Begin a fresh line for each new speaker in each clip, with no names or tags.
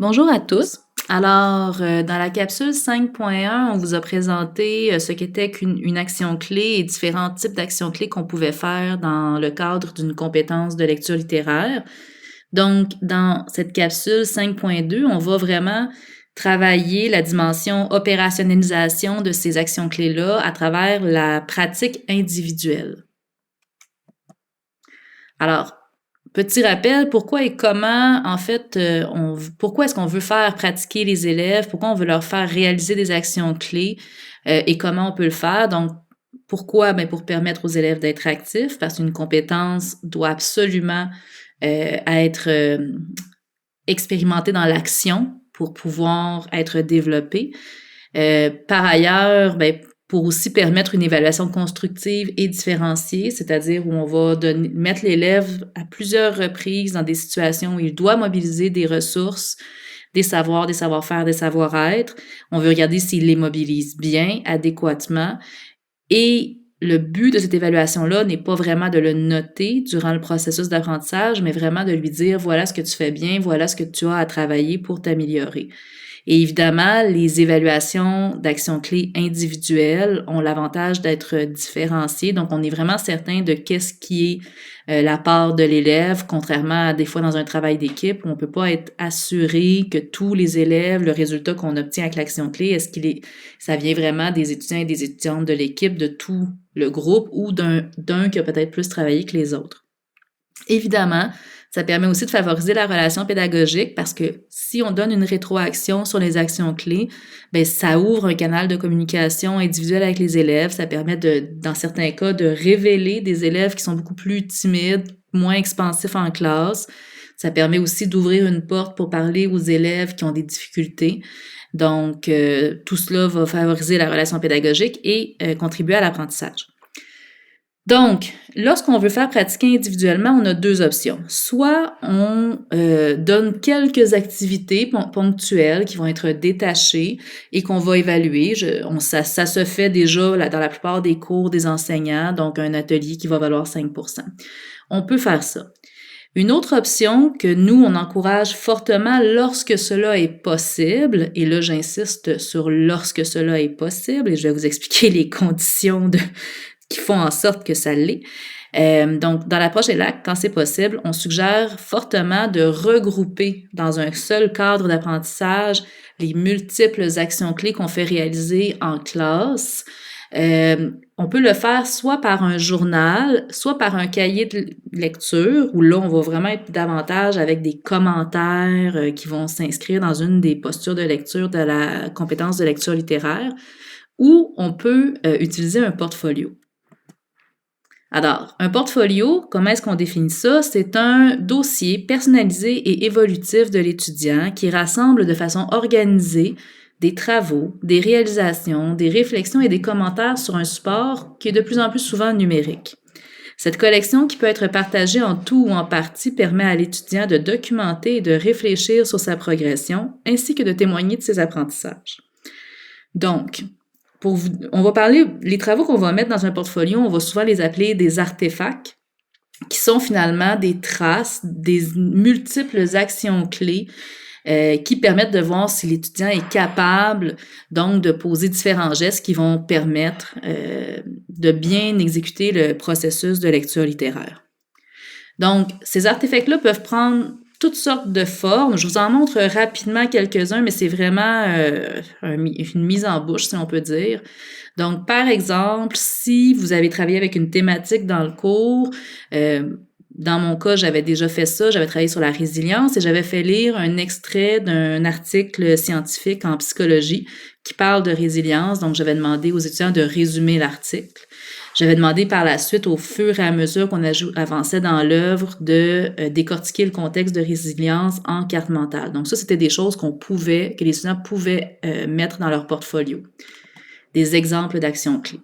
Bonjour à tous. Alors, dans la capsule 5.1, on vous a présenté ce qu'était qu'une action clé et différents types d'actions clés qu'on pouvait faire dans le cadre d'une compétence de lecture littéraire. Donc, dans cette capsule 5.2, on va vraiment travailler la dimension opérationnalisation de ces actions clés-là à travers la pratique individuelle. Alors, petit rappel, pourquoi et comment, en fait, pourquoi est-ce qu'on veut faire pratiquer les élèves, pourquoi on veut leur faire réaliser des actions clés et comment on peut le faire. Donc, pourquoi? Ben, pour permettre aux élèves d'être actifs, parce qu'une compétence doit absolument être expérimentée dans l'action pour pouvoir être développée. Par ailleurs, ben, pour aussi permettre une évaluation constructive et différenciée, c'est-à-dire où on va mettre l'élève à plusieurs reprises dans des situations où il doit mobiliser des ressources, des savoirs, des savoir-faire, des savoir-être. On veut regarder s'il les mobilise bien, adéquatement. Et le but de cette évaluation-là n'est pas vraiment de le noter durant le processus d'apprentissage, mais vraiment de lui dire, voilà ce que tu fais bien, voilà ce que tu as à travailler pour t'améliorer. Et évidemment, les évaluations d'actions clés individuelles ont l'avantage d'être différenciées. Donc, on est vraiment certain de qu'est-ce qui est la part de l'élève, contrairement à des fois dans un travail d'équipe où on peut pas être assuré que tous les élèves, le résultat qu'on obtient avec l'action clé, ça vient vraiment des étudiants et des étudiantes de l'équipe, de tout le groupe ou d'un qui a peut-être plus travaillé que les autres. Évidemment, ça permet aussi de favoriser la relation pédagogique parce que si on donne une rétroaction sur les actions clés, ben ça ouvre un canal de communication individuelle avec les élèves. Ça permet dans certains cas, de révéler des élèves qui sont beaucoup plus timides, moins expansifs en classe. Ça permet aussi d'ouvrir une porte pour parler aux élèves qui ont des difficultés. Donc, tout cela va favoriser la relation pédagogique et contribuer à l'apprentissage. Donc, lorsqu'on veut faire pratiquer individuellement, on a deux options. Soit on donne quelques activités ponctuelles qui vont être détachées et qu'on va évaluer. Ça se fait déjà dans la plupart des cours des enseignants, donc un atelier qui va valoir 5%. On peut faire ça. Une autre option que nous, on encourage fortement lorsque cela est possible, et là, j'insiste sur lorsque cela est possible, et je vais vous expliquer les conditions qui font en sorte que ça l'est. Donc, dans l'approche ELAC, quand c'est possible, on suggère fortement de regrouper dans un seul cadre d'apprentissage les multiples actions clés qu'on fait réaliser en classe. On peut le faire soit par un journal, soit par un cahier de lecture, où là, on va vraiment être davantage avec des commentaires qui vont s'inscrire dans une des postures de lecture de la compétence de lecture littéraire, ou on peut utiliser un portfolio. Alors, un portfolio, comment est-ce qu'on définit ça? C'est un dossier personnalisé et évolutif de l'étudiant qui rassemble de façon organisée des travaux, des réalisations, des réflexions et des commentaires sur un support qui est de plus en plus souvent numérique. Cette collection, qui peut être partagée en tout ou en partie, permet à l'étudiant de documenter et de réfléchir sur sa progression, ainsi que de témoigner de ses apprentissages. Donc, on va parler, les travaux qu'on va mettre dans un portfolio, on va souvent les appeler des artefacts, qui sont finalement des traces, des multiples actions clés qui permettent de voir si l'étudiant est capable, donc, de poser différents gestes qui vont permettre de bien exécuter le processus de lecture littéraire. Donc, ces artefacts-là peuvent prendre toutes sortes de formes. Je vous en montre rapidement quelques-uns, mais c'est vraiment une mise en bouche, si on peut dire. Donc, par exemple, si vous avez travaillé avec une thématique dans le cours, dans mon cas, j'avais déjà fait ça, j'avais travaillé sur la résilience et j'avais fait lire un extrait d'un article scientifique en psychologie qui parle de résilience. Donc, j'avais demandé aux étudiants de résumer l'article. J'avais demandé par la suite, au fur et à mesure qu'on avançait dans l'œuvre, de décortiquer le contexte de résilience en carte mentale. Donc ça, c'était des choses que les étudiants pouvaient mettre dans leur portfolio. Des exemples d'actions clés.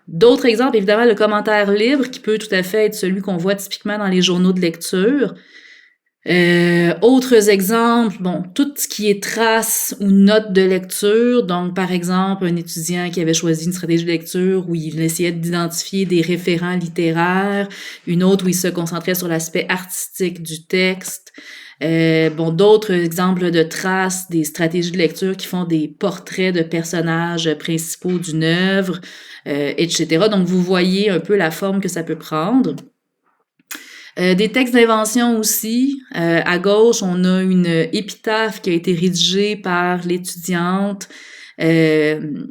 D'autres exemples, évidemment, le commentaire libre, qui peut tout à fait être celui qu'on voit typiquement dans les journaux de lecture. Autres exemples, bon, tout ce qui est traces ou notes de lecture. Donc, par exemple, un étudiant qui avait choisi une stratégie de lecture où il essayait d'identifier des référents littéraires, une autre où il se concentrait sur l'aspect artistique du texte. Bon, d'autres exemples de traces, des stratégies de lecture qui font des portraits de personnages principaux d'une œuvre, etc. Donc, vous voyez un peu la forme que ça peut prendre. Des textes d'invention aussi. À gauche, on a une épitaphe qui a été rédigée par l'étudiante euh,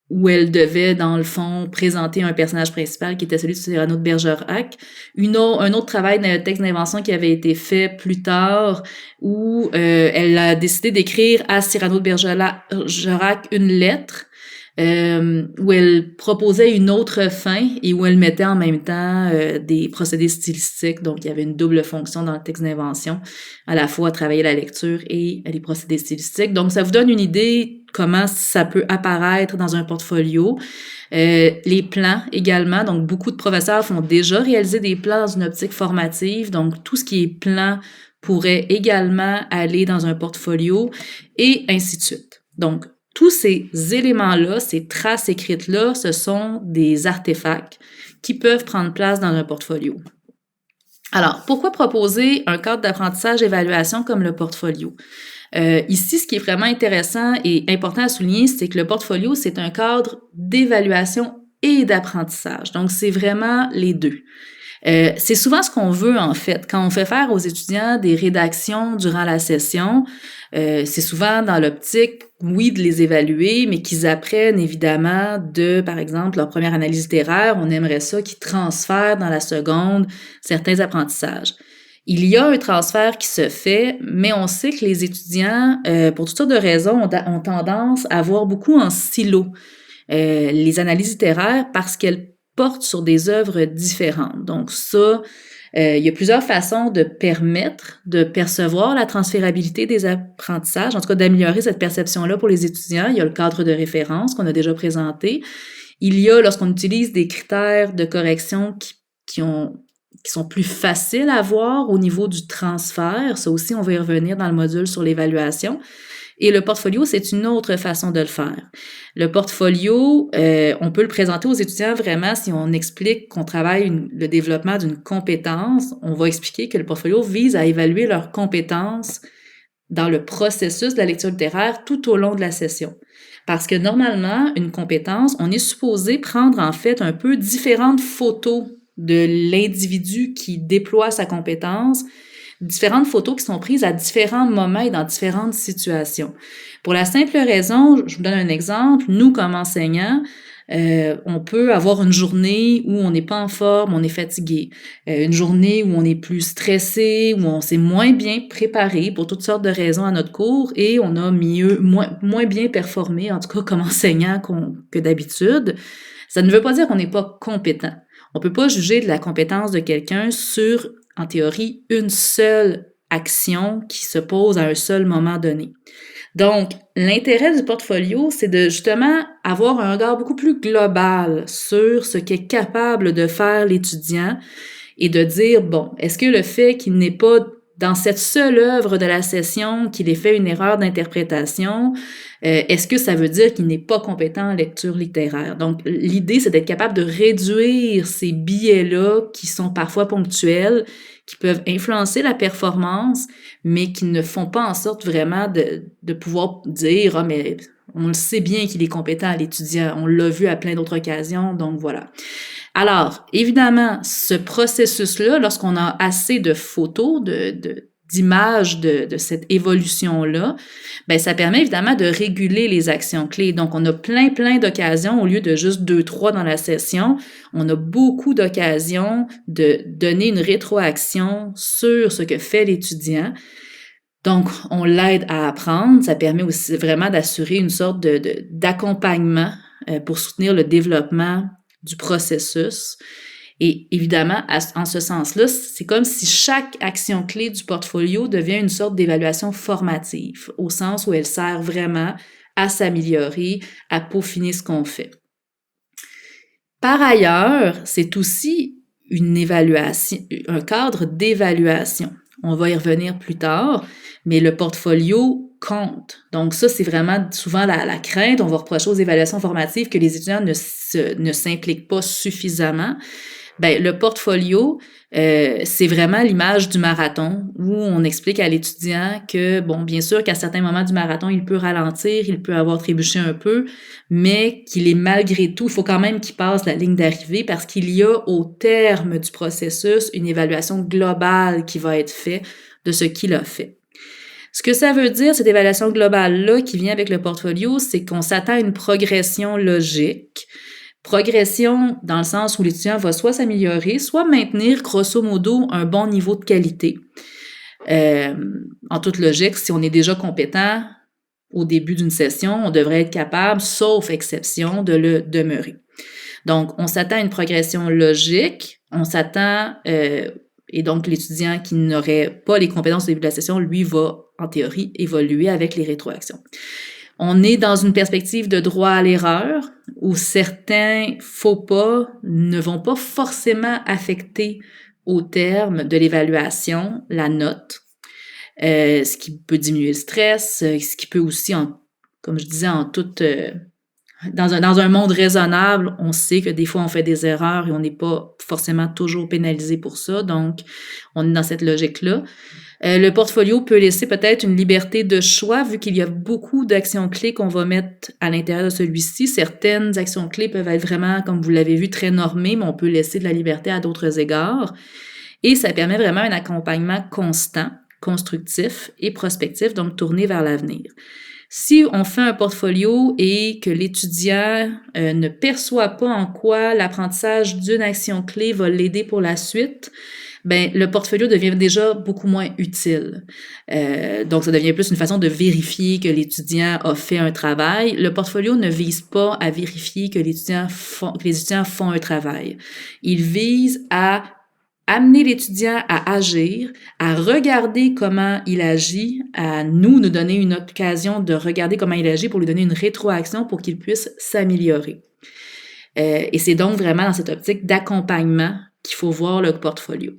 où elle devait, dans le fond, présenter un personnage principal qui était celui de Cyrano de Bergerac. Un autre travail de texte d'invention qui avait été fait plus tard où elle a décidé d'écrire à Cyrano de Bergerac une lettre où elle proposait une autre fin et où elle mettait en même temps des procédés stylistiques. Donc, il y avait une double fonction dans le texte d'invention, à la fois travailler la lecture et les procédés stylistiques. Donc, ça vous donne une idée comment ça peut apparaître dans un portfolio. Les plans également. Donc, beaucoup de professeurs font déjà réaliser des plans dans une optique formative. Donc, tout ce qui est plan pourrait également aller dans un portfolio et ainsi de suite. Donc, tous ces éléments-là, ces traces écrites-là, ce sont des artefacts qui peuvent prendre place dans un portfolio. Alors, pourquoi proposer un cadre d'apprentissage-évaluation comme le portfolio? Ici, ce qui est vraiment intéressant et important à souligner, c'est que le portfolio, c'est un cadre d'évaluation et d'apprentissage. Donc, c'est vraiment les deux. C'est souvent ce qu'on veut, en fait. Quand on fait faire aux étudiants des rédactions durant la session, c'est souvent dans l'optique, oui, de les évaluer, mais qu'ils apprennent évidemment de, par exemple, leur première analyse littéraire. On aimerait ça qu'ils transfèrent dans la seconde certains apprentissages. Il y a un transfert qui se fait, mais on sait que les étudiants, pour toutes sortes de raisons, ont tendance à voir beaucoup en silo les analyses littéraires parce qu'elles portent sur des œuvres différentes. Donc ça, il y a plusieurs façons de permettre de percevoir la transférabilité des apprentissages, en tout cas d'améliorer cette perception-là pour les étudiants. Il y a le cadre de référence qu'on a déjà présenté. Il y a, lorsqu'on utilise des critères de correction qui sont plus faciles à voir au niveau du transfert. Ça aussi, on va y revenir dans le module sur l'évaluation. Et le portfolio, c'est une autre façon de le faire. Le portfolio, on peut le présenter aux étudiants vraiment si on explique qu'on travaille le développement d'une compétence. On va expliquer que le portfolio vise à évaluer leurs compétences dans le processus de la lecture littéraire tout au long de la session. Parce que normalement, une compétence, on est supposé prendre en fait un peu différentes photos de l'individu qui déploie sa compétence, différentes photos qui sont prises à différents moments et dans différentes situations. Pour la simple raison, je vous donne un exemple, nous comme enseignants, on peut avoir une journée où on n'est pas en forme, on est fatigué, une journée où on est plus stressé, où on s'est moins bien préparé pour toutes sortes de raisons à notre cours et on a moins bien performé, en tout cas comme enseignant que d'habitude. Ça ne veut pas dire qu'on n'est pas compétent. On peut pas juger de la compétence de quelqu'un sur, en théorie, une seule action qui se pose à un seul moment donné. Donc, l'intérêt du portfolio, c'est de justement avoir un regard beaucoup plus global sur ce qu'est capable de faire l'étudiant et de dire, bon, est-ce que le fait qu'il n'est pas dans cette seule œuvre de la session qu'il ait fait une erreur d'interprétation, est-ce que ça veut dire qu'il n'est pas compétent en lecture littéraire? Donc, l'idée, c'est d'être capable de réduire ces biais-là qui sont parfois ponctuels, qui peuvent influencer la performance, mais qui ne font pas en sorte vraiment de pouvoir dire « Ah, mais on le sait bien qu'il est compétent, l'étudiant, on l'a vu à plein d'autres occasions, donc voilà. » Alors, évidemment, ce processus-là, lorsqu'on a assez de photos, d'images de cette évolution-là, ben ça permet évidemment de réguler les actions clés. Donc, on a plein d'occasions, au lieu de juste 2-3 dans la session, on a beaucoup d'occasions de donner une rétroaction sur ce que fait l'étudiant. Donc, on l'aide à apprendre. Ça permet aussi vraiment d'assurer une sorte d'accompagnement pour soutenir le développement du processus. Et évidemment, en ce sens-là, c'est comme si chaque action clé du portfolio devient une sorte d'évaluation formative, au sens où elle sert vraiment à s'améliorer, à peaufiner ce qu'on fait. Par ailleurs, c'est aussi une évaluation, un cadre d'évaluation. On va y revenir plus tard, mais le portfolio compte. Donc ça, c'est vraiment souvent la crainte. On va reprocher aux évaluations formatives que les étudiants ne s'impliquent pas suffisamment. Ben, le portfolio, c'est vraiment l'image du marathon où on explique à l'étudiant que, bon, bien sûr qu'à certains moments du marathon, il peut ralentir, il peut avoir trébuché un peu, mais qu'il est malgré tout, il faut quand même qu'il passe la ligne d'arrivée parce qu'il y a au terme du processus une évaluation globale qui va être faite de ce qu'il a fait. Ce que ça veut dire, cette évaluation globale-là qui vient avec le portfolio, c'est qu'on s'attend à une progression logique. Progression dans le sens où l'étudiant va soit s'améliorer, soit maintenir grosso modo un bon niveau de qualité. En toute logique, si on est déjà compétent au début d'une session, on devrait être capable, sauf exception, de le demeurer. Donc, on s'attend à une progression logique, on s'attend, et donc l'étudiant qui n'aurait pas les compétences au début de la session, lui, va, en théorie, évoluer avec les rétroactions. On est dans une perspective de droit à l'erreur où certains faux pas ne vont pas forcément affecter au terme de l'évaluation la note, ce qui peut diminuer le stress, ce qui peut aussi, comme je disais, dans un monde raisonnable, on sait que des fois on fait des erreurs et on n'est pas forcément toujours pénalisé pour ça, donc on est dans cette logique-là. Le portfolio peut laisser peut-être une liberté de choix vu qu'il y a beaucoup d'actions clés qu'on va mettre à l'intérieur de celui-ci. Certaines actions clés peuvent être vraiment, comme vous l'avez vu, très normées, mais on peut laisser de la liberté à d'autres égards. Et ça permet vraiment un accompagnement constant, constructif et prospectif, donc tourné vers l'avenir. Si on fait un portfolio et que l'étudiant ne perçoit pas en quoi l'apprentissage d'une action clé va l'aider pour la suite, ben le portfolio devient déjà beaucoup moins utile. Donc, ça devient plus une façon de vérifier que l'étudiant a fait un travail. Le portfolio ne vise pas à vérifier que les étudiants font un travail. Il vise à amener l'étudiant à agir, à regarder comment il agit, à nous donner une occasion de regarder comment il agit pour lui donner une rétroaction pour qu'il puisse s'améliorer. Et c'est donc vraiment dans cette optique d'accompagnement qu'il faut voir le portfolio.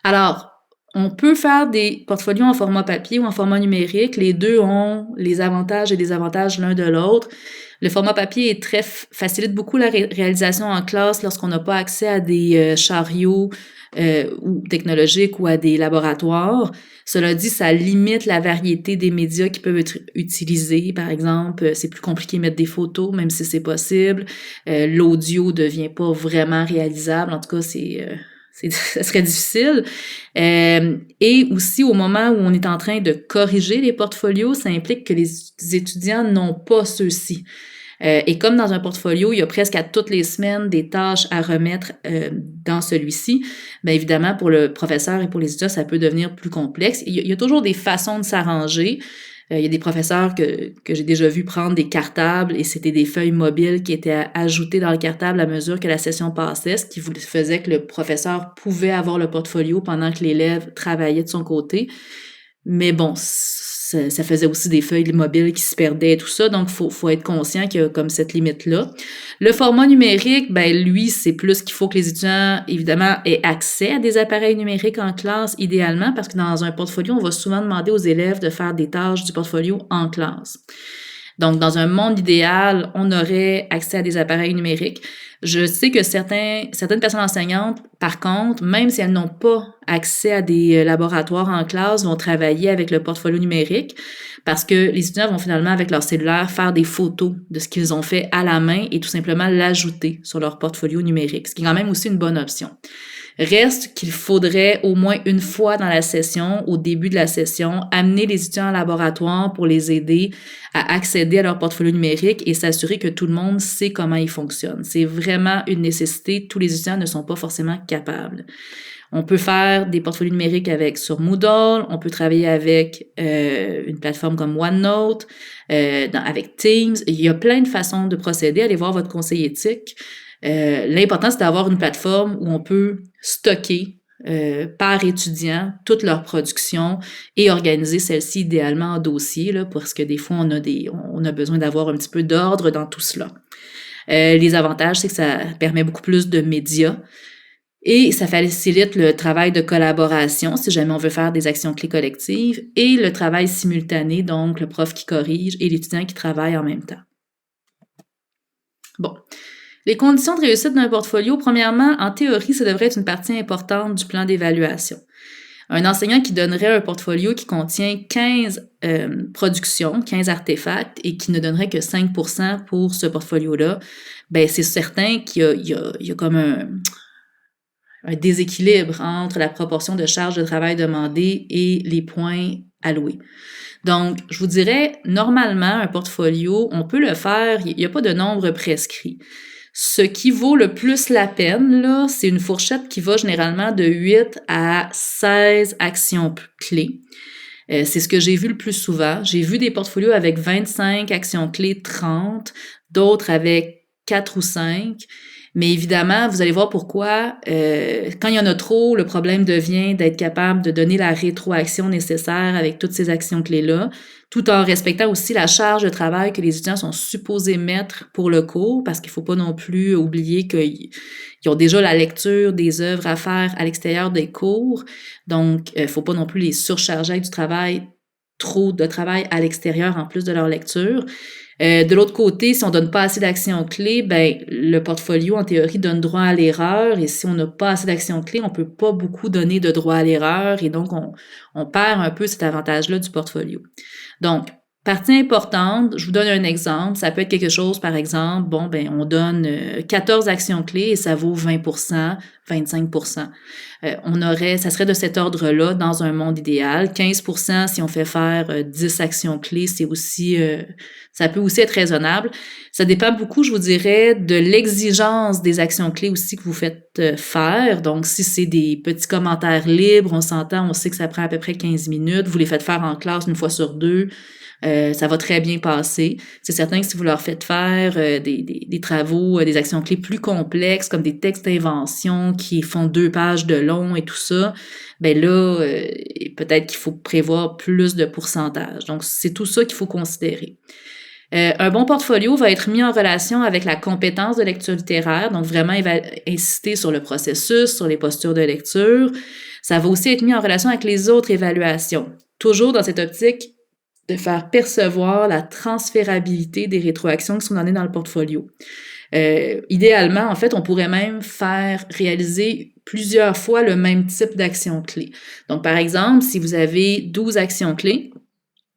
Alors, on peut faire des portfolios en format papier ou en format numérique. Les deux ont les avantages et désavantages l'un de l'autre. Le format papier facilite beaucoup la réalisation en classe lorsqu'on n'a pas accès à des chariots ou technologiques ou à des laboratoires. Cela dit, ça limite la variété des médias qui peuvent être utilisés. Par exemple, c'est plus compliqué de mettre des photos, même si c'est possible. L'audio devient pas vraiment réalisable. En tout cas, ça serait difficile. Et aussi, au moment où on est en train de corriger les portfolios, ça implique que les étudiants n'ont pas ceux-ci. Et comme dans un portfolio, il y a presque à toutes les semaines des tâches à remettre dans celui-ci, bien évidemment, pour le professeur et pour les étudiants, ça peut devenir plus complexe. Il y a toujours des façons de s'arranger. Il y a des professeurs que j'ai déjà vu prendre des cartables et c'était des feuilles mobiles qui étaient ajoutées dans le cartable à mesure que la session passait, ce qui faisait que le professeur pouvait avoir le portfolio pendant que l'élève travaillait de son côté. Mais bon, ça faisait aussi des feuilles mobiles qui se perdaient et tout ça, donc faut être conscient qu'il y a comme cette limite-là. Le format numérique, ben lui, c'est plus qu'il faut que les étudiants, évidemment, aient accès à des appareils numériques en classe, idéalement, parce que dans un portfolio, on va souvent demander aux élèves de faire des tâches du portfolio en classe. Donc, dans un monde idéal, on aurait accès à des appareils numériques. Je sais que certaines personnes enseignantes, par contre, même si elles n'ont pas accès à des laboratoires en classe, vont travailler avec le portfolio numérique parce que les étudiants vont finalement, avec leur cellulaire, faire des photos de ce qu'ils ont fait à la main et tout simplement l'ajouter sur leur portfolio numérique, ce qui est quand même aussi une bonne option. Reste qu'il faudrait au moins une fois dans la session, au début de la session, amener les étudiants en laboratoire pour les aider à accéder à leur portfolio numérique et s'assurer que tout le monde sait comment il fonctionne. C'est vraiment une nécessité. Tous les étudiants ne sont pas forcément capables. On peut faire des portfolios numériques sur Moodle, on peut travailler avec une plateforme comme OneNote, avec Teams. Il y a plein de façons de procéder. Allez voir votre conseiller éthique. L'important, c'est d'avoir une plateforme où on peut stocker par étudiant toute leur production et organiser celle-ci idéalement en dossier, là, parce que des fois, on a besoin d'avoir un petit peu d'ordre dans tout cela. Les avantages, c'est que ça permet beaucoup plus de médias Et ça facilite le travail de collaboration, si jamais on veut faire des actions clés collectives, et le travail simultané, donc le prof qui corrige et l'étudiant qui travaille en même temps. Bon. Les conditions de réussite d'un portfolio, premièrement, en théorie, ça devrait être une partie importante du plan d'évaluation. Un enseignant qui donnerait un portfolio qui contient 15 productions, 15 artefacts et qui ne donnerait que 5% pour ce portfolio-là, ben c'est certain qu'il y a comme un déséquilibre entre la proportion de charges de travail demandées et les points alloués. Donc, je vous dirais, normalement, un portfolio, on peut le faire, il n'y a pas de nombre prescrit. Ce qui vaut le plus la peine, là, c'est une fourchette qui va généralement de 8 à 16 actions clés. C'est ce que j'ai vu le plus souvent. J'ai vu des portfolios avec 25 actions clés, 30, d'autres avec 4 ou 5. Mais évidemment, vous allez voir pourquoi, quand il y en a trop, le problème devient d'être capable de donner la rétroaction nécessaire avec toutes ces actions clés-là, tout en respectant aussi la charge de travail que les étudiants sont supposés mettre pour le cours, parce qu'il ne faut pas non plus oublier qu'ils ont déjà la lecture des œuvres à faire à l'extérieur des cours. Donc, il ne faut pas non plus les surcharger avec du travail, trop de travail à l'extérieur en plus de leur lecture. De l'autre côté, si on donne pas assez d'actions clés, ben le portfolio, en théorie, donne droit à l'erreur. Et si on n'a pas assez d'actions clés, on peut pas beaucoup donner de droit à l'erreur. Et donc, on perd un peu cet avantage-là du portfolio. Donc, partie importante, je vous donne un exemple. Ça peut être quelque chose, par exemple, bon, ben on donne 14 actions clés et ça vaut 20%, 25%. Ça serait de cet ordre-là dans un monde idéal. 15% si on fait faire 10 actions clés, c'est aussi, ça peut aussi être raisonnable. Ça dépend beaucoup, je vous dirais, de l'exigence des actions clés aussi que vous faites faire. Donc, si c'est des petits commentaires libres, on s'entend, on sait que ça prend à peu près 15 minutes. Vous les faites faire en classe une fois sur deux. Ça va très bien passer. C'est certain que si vous leur faites faire des travaux, des actions clés plus complexes, comme des textes d'invention qui font 2 pages de long et tout ça, ben là, peut-être qu'il faut prévoir plus de pourcentage. Donc, c'est tout ça qu'il faut considérer. Un bon portfolio va être mis en relation avec la compétence de lecture littéraire, donc vraiment insister sur le processus, sur les postures de lecture. Ça va aussi être mis en relation avec les autres évaluations, toujours dans cette optique de faire percevoir la transférabilité des rétroactions qui sont données dans le portfolio. Idéalement, en fait, on pourrait même faire réaliser plusieurs fois le même type d'action clé. Donc, par exemple, si vous avez 12 actions clés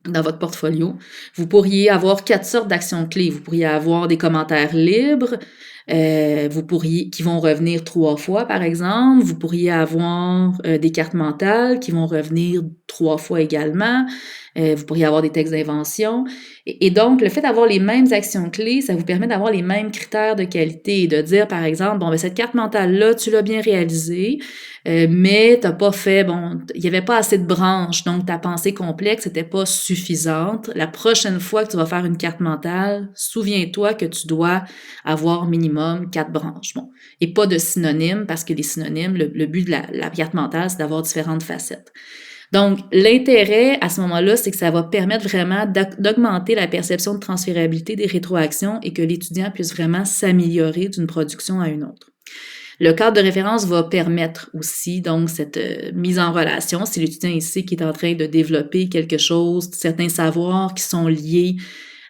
dans votre portfolio, vous pourriez avoir 4 sortes d'actions clés. Vous pourriez avoir des commentaires libres, qui vont revenir 3 fois, par exemple. Vous pourriez avoir des cartes mentales qui vont revenir 3 fois également. Vous pourriez avoir des textes d'invention. Et donc, le fait d'avoir les mêmes actions clés, ça vous permet d'avoir les mêmes critères de qualité et de dire, par exemple, bon, ben cette carte mentale-là, tu l'as bien réalisée, mais t'as pas fait, bon, il y avait pas assez de branches, donc ta pensée complexe n'était pas suffisante. La prochaine fois que tu vas faire une carte mentale, souviens-toi que tu dois avoir minimum 4 branches. Bon, et pas de synonymes, parce que les synonymes, le but de la carte mentale, c'est d'avoir différentes facettes. Donc, l'intérêt à ce moment-là, c'est que ça va permettre vraiment d'augmenter la perception de transférabilité des rétroactions et que l'étudiant puisse vraiment s'améliorer d'une production à une autre. Le cadre de référence va permettre aussi donc cette mise en relation. Si l'étudiant ici qui est en train de développer quelque chose, certains savoirs qui sont liés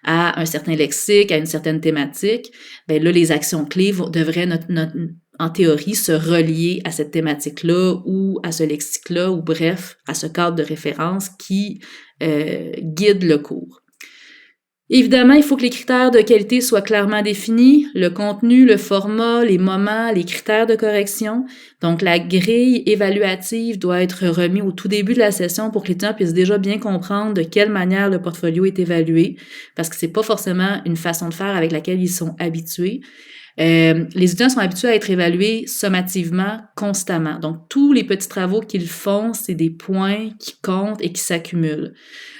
à un certain lexique, à une certaine thématique, ben là, les actions clés devraient en théorie, se relier à cette thématique-là ou à ce lexique-là, ou bref, à ce cadre de référence qui guide le cours. Évidemment, il faut que les critères de qualité soient clairement définis, le contenu, le format, les moments, les critères de correction. Donc, la grille évaluative doit être remise au tout début de la session pour que l'étudiant puisse déjà bien comprendre de quelle manière le portfolio est évalué, parce que c'est pas forcément une façon de faire avec laquelle ils sont habitués. Les étudiants sont habitués à être évalués sommativement, constamment. Donc, tous les petits travaux qu'ils font, c'est des points qui comptent et qui s'accumulent.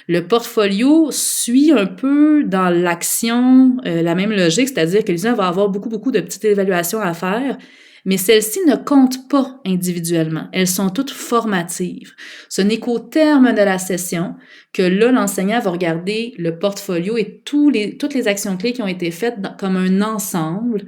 Le portfolio suit un peu dans l'action la même logique, c'est-à-dire que l'étudiant va avoir beaucoup de petites évaluations à faire, mais celles-ci ne comptent pas individuellement. Elles sont toutes formatives. Ce n'est qu'au terme de la session que là, l'enseignant va regarder le portfolio et toutes les actions clés qui ont été faites comme un ensemble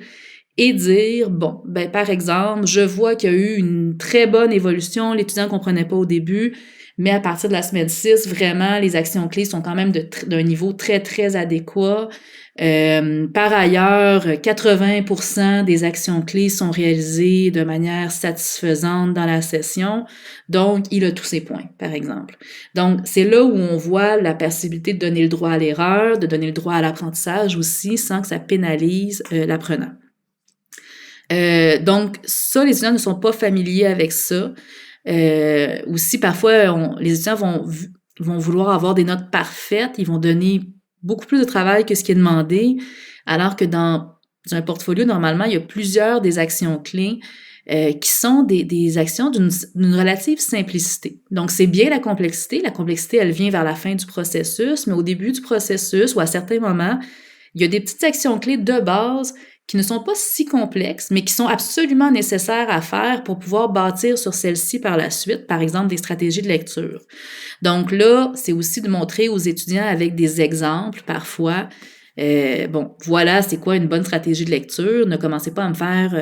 et dire, bon, ben par exemple, je vois qu'il y a eu une très bonne évolution, l'étudiant ne comprenait pas au début, mais à partir de la semaine 6, vraiment, les actions clés sont quand même d'un niveau très, très adéquat. Par ailleurs, 80% des actions clés sont réalisées de manière satisfaisante dans la session. Donc, il a tous ses points, par exemple. Donc, c'est là où on voit la possibilité de donner le droit à l'erreur, de donner le droit à l'apprentissage aussi, sans que ça pénalise l'apprenant. Donc, ça, les étudiants ne sont pas familiers avec ça. Aussi, parfois, les étudiants vont vouloir avoir des notes parfaites. Ils vont donner beaucoup plus de travail que ce qui est demandé, alors que dans un portfolio, normalement, il y a plusieurs des actions clés qui sont des actions d'une relative simplicité. Donc, c'est bien la complexité. La complexité, elle vient vers la fin du processus, mais au début du processus ou à certains moments, il y a des petites actions clés de base qui ne sont pas si complexes, mais qui sont absolument nécessaires à faire pour pouvoir bâtir sur celles-ci par la suite, par exemple des stratégies de lecture. Donc là, c'est aussi de montrer aux étudiants avec des exemples parfois. Bon, voilà, c'est quoi une bonne stratégie de lecture. Ne commencez pas à me faire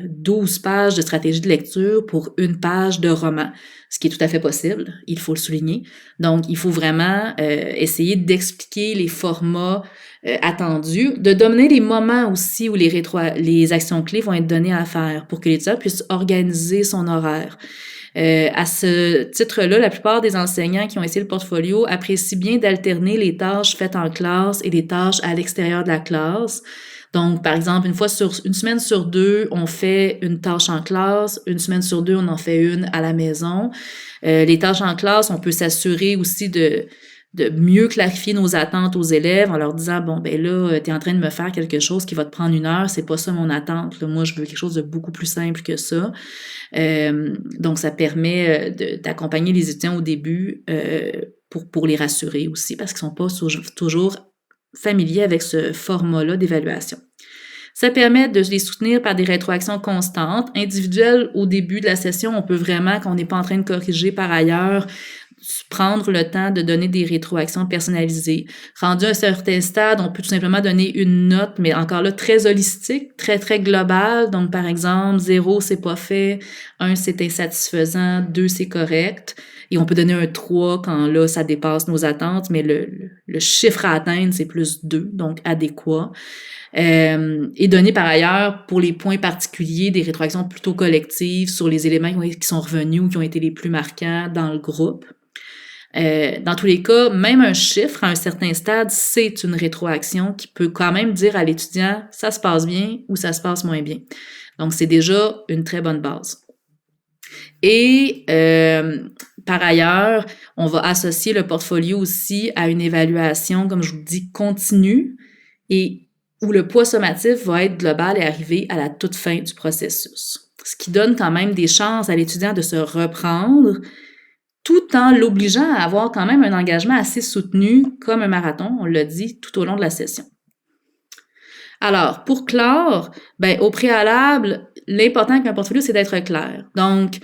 12 pages de stratégie de lecture pour une page de roman, ce qui est tout à fait possible, il faut le souligner. Donc, il faut vraiment essayer d'expliquer les formats attendus, de donner les moments aussi où les actions clés vont être données à faire pour que l'étudiant puisse organiser son horaire. À ce titre-là, la plupart des enseignants qui ont essayé le portfolio apprécient bien d'alterner les tâches faites en classe et les tâches à l'extérieur de la classe. Donc, par exemple, une semaine sur deux, on fait une tâche en classe, une semaine sur deux, on en fait une à la maison. Les tâches en classe, on peut s'assurer aussi de mieux clarifier nos attentes aux élèves en leur disant, bon, ben là, t'es en train de me faire quelque chose qui va te prendre 1 heure, c'est pas ça mon attente. Là, moi, je veux quelque chose de beaucoup plus simple que ça. Donc, ça permet d'accompagner les étudiants au début pour les rassurer aussi, parce qu'ils sont pas toujours familiers avec ce format-là d'évaluation. Ça permet de les soutenir par des rétroactions constantes, individuelles au début de la session. On peut vraiment, quand on n'est pas en train de corriger par ailleurs, prendre le temps de donner des rétroactions personnalisées. Rendu à un certain stade, on peut tout simplement donner une note, mais encore là, très holistique, très, très globale. Donc, par exemple, 0, c'est pas fait, 1, c'est insatisfaisant, 2, c'est correct. Et on peut donner un 3 quand là, ça dépasse nos attentes, mais le chiffre à atteindre, c'est plus 2, donc adéquat. Et donner par ailleurs, pour les points particuliers, des rétroactions plutôt collectives sur les éléments qui sont revenus ou qui ont été les plus marquants dans le groupe. Dans tous les cas, même un chiffre à un certain stade, c'est une rétroaction qui peut quand même dire à l'étudiant « ça se passe bien » ou « ça se passe moins bien ». Donc, c'est déjà une très bonne base. Et par ailleurs, on va associer le portfolio aussi à une évaluation, comme je vous dis, continue et où le poids sommatif va être global et arriver à la toute fin du processus. Ce qui donne quand même des chances à l'étudiant de se reprendre tout en l'obligeant à avoir quand même un engagement assez soutenu, comme un marathon, on l'a dit, tout au long de la session. Alors, pour clore, ben, au préalable, l'important avec un portfolio, c'est d'être clair. Donc,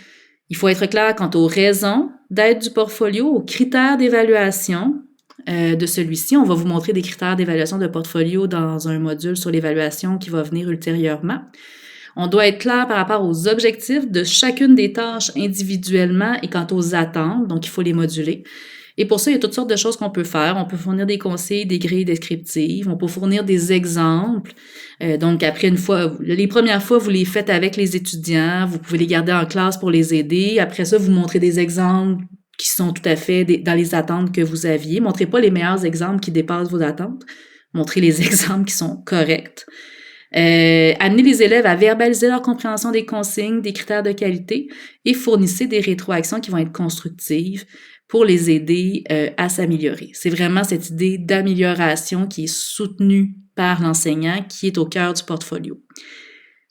il faut être clair quant aux raisons d'être du portfolio, aux critères d'évaluation de celui-ci. On va vous montrer des critères d'évaluation de portfolio dans un module sur l'évaluation qui va venir ultérieurement. On doit être clair par rapport aux objectifs de chacune des tâches individuellement et quant aux attentes, donc il faut les moduler. Et pour ça, il y a toutes sortes de choses qu'on peut faire. On peut fournir des conseils, des grilles descriptives, on peut fournir des exemples. Donc après une fois, les premières fois, vous les faites avec les étudiants, vous pouvez les garder en classe pour les aider. Après ça, vous montrez des exemples qui sont tout à fait dans les attentes que vous aviez. Montrez pas les meilleurs exemples qui dépassent vos attentes. Montrez les exemples qui sont corrects. Amener les élèves à verbaliser leur compréhension des consignes, des critères de qualité et fournissez des rétroactions qui vont être constructives pour les aider à s'améliorer. C'est vraiment cette idée d'amélioration qui est soutenue par l'enseignant qui est au cœur du portfolio.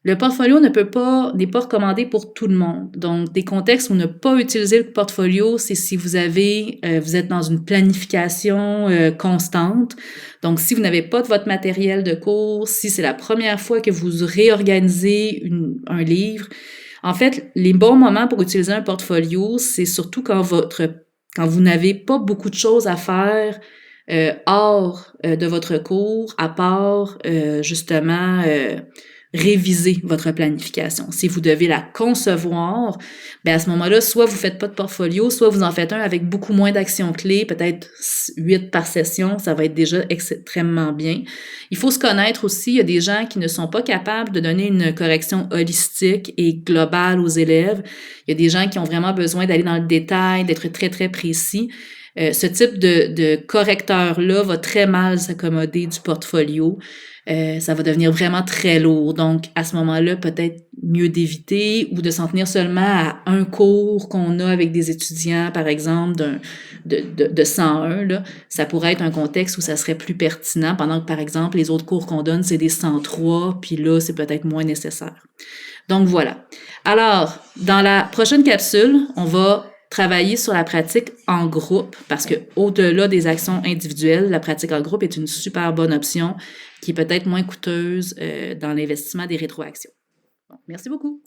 Le portfolio n'est pas recommandé pour tout le monde. Donc, des contextes où ne pas utiliser le portfolio, c'est si vous êtes dans une planification constante. Donc, si vous n'avez pas de votre matériel de cours, si c'est la première fois que vous réorganisez un livre, en fait, les bons moments pour utiliser un portfolio, c'est surtout quand vous n'avez pas beaucoup de choses à faire hors de votre cours, à part justement réviser votre planification. Si vous devez la concevoir, à ce moment-là, soit vous faites pas de portfolio, soit vous en faites un avec beaucoup moins d'actions clés, peut-être 8 par session, ça va être déjà extrêmement bien. Il faut se connaître aussi, il y a des gens qui ne sont pas capables de donner une correction holistique et globale aux élèves. Il y a des gens qui ont vraiment besoin d'aller dans le détail, d'être très, très précis. Ce type de correcteur-là va très mal s'accommoder du portfolio. Ça va devenir vraiment très lourd. Donc, à ce moment-là, peut-être mieux d'éviter ou de s'en tenir seulement à un cours qu'on a avec des étudiants, par exemple, de 101. Là. Ça pourrait être un contexte où ça serait plus pertinent, pendant que, par exemple, les autres cours qu'on donne, c'est des 103, puis là, c'est peut-être moins nécessaire. Donc, voilà. Alors, dans la prochaine capsule, on va travailler sur la pratique en groupe parce que au-delà des actions individuelles, la pratique en groupe est une super bonne option qui est peut-être moins coûteuse dans l'investissement des rétroactions. Bon, merci beaucoup.